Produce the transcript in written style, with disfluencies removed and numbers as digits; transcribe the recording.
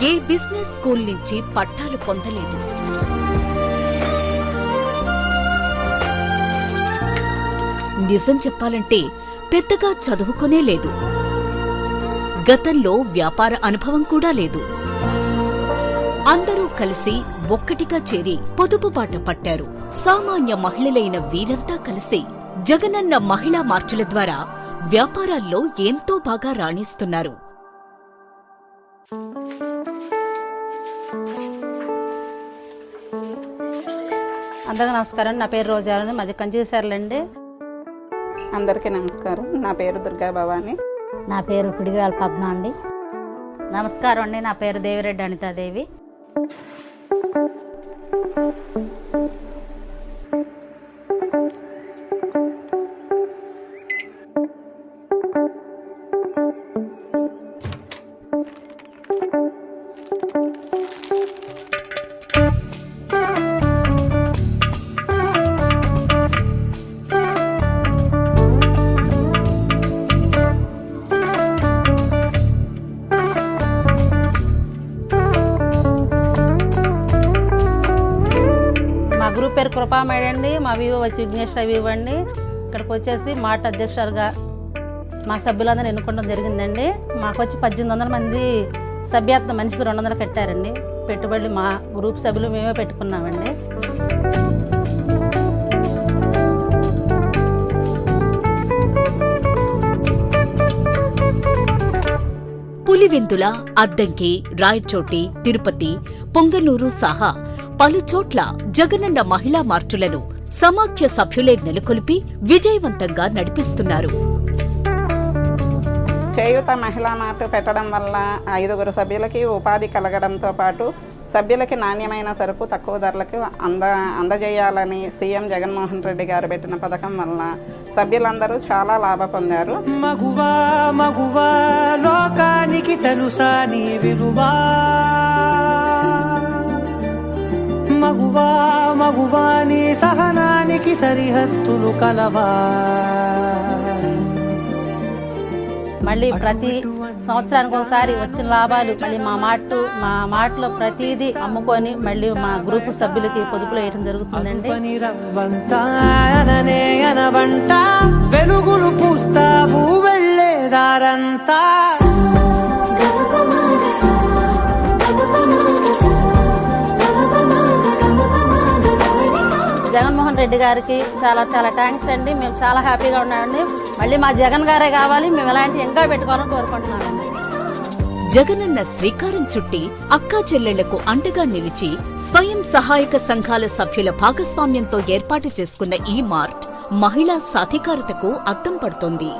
ఏ business school నుంచి పట్టాలు పొందలేదు. నిజం చెప్పాలంటే పెద్దగా చదువుకునే లేదు. గతంలో వ్యాపార అనుభవం కూడా లేదు. అందరూ కలిసి ఒక్కటిగా చేరి పొదుపు బాట పట్టారు. సామాన్య మహిళలైన వీరంతా కలిసి జగనన్న మహిళా మార్చుల ద్వారా వ్యాపారాల్లో ఎంతో బాగా రాణిస్తున్నారు. అందరికీ నమస్కారం. నా పేరు రోజాలని, మాది కంచీసర్లండి. అందరికీ నమస్కారం. నా పేరు దుర్గా భవాని. నా పేరు పిడిగిరాల పద్మ అండి. నమస్కారం అండి. నా పేరు దేవిరెడ్డి అనితాదేవి. గ్రూప్ పేరు కృపామేడ అండి. మా వివో వచ్చి విఘ్నేశ్వర వివో అండి. ఇక్కడికి వచ్చేసి మాట అధ్యక్షులుగా మా సభ్యులందరూ ఎన్నుకోవడం జరిగిందండి. మాకు వచ్చి 1800 మంది సభ్యత్వం, మనిషికి 200 కట్టారండి. పెట్టుబడులు మా గ్రూప్ సభ్యులు మేమే పెట్టుకున్నామండి. పులివెందుల, అద్దంకి, రాయచోటి, తిరుపతి, పొంగనూరు సహా పలుచోట్ల జగనన్న మహిళా మార్చులను సమాఖ్య సభ్యులే నెలకొల్పి విజయవంతంగా నడిపిస్తున్నారు. చేయూత మహిళా మార్టు పెట్టడం వల్ల 5గురు సభ్యులకి ఉపాధి కలగడంతో పాటు సభ్యులకి నాణ్యమైన సరుకు తక్కువ ధరలకు అందజేయాలని సీఎం జగన్మోహన్ రెడ్డి గారు పెట్టిన పథకం వల్ల సభ్యులందరూ చాలా లాభ పొందారు. మగువా మగువా లోకానికి తెలుసా నీ విలువా, మగువా మగువా నీ సహనానికి సరిహద్దులు కలవా. మళ్ళీ ప్రతి సంవత్సరానికి ఒకసారి వచ్చిన లాభాలు మళ్ళీ మా మాటలో ప్రతిదీ అమ్ముకొని మళ్ళీ మా గ్రూపు సభ్యులకి పొదుపులో వేయడం జరుగుతుందండి. వెలుగులు పూస్తావు వెళ్ళేదారంతా. జగన్మోహన్ రెడ్డి గారికి చాలా చాలా థ్యాంక్స్ అండి. మేము చాలా హ్యాపీగా ఉన్నామండి. మళ్ళీ మా జగన్ గారే కావాలి, మేము ఇలాంటి ఇంకా పెట్టుకోవాలని కోరుకుంటున్నామండి. జగనన్న శ్రీకారం చుట్టి అక్కా చెల్లెళ్లకు అండగా నిలిచి స్వయం సహాయక సంఘాల సభ్యుల భాగస్వామ్యంతో ఏర్పాటు చేసుకున్న ఈ మార్ట్ మహిళా సాధికారతకు అద్దం పడుతోంది.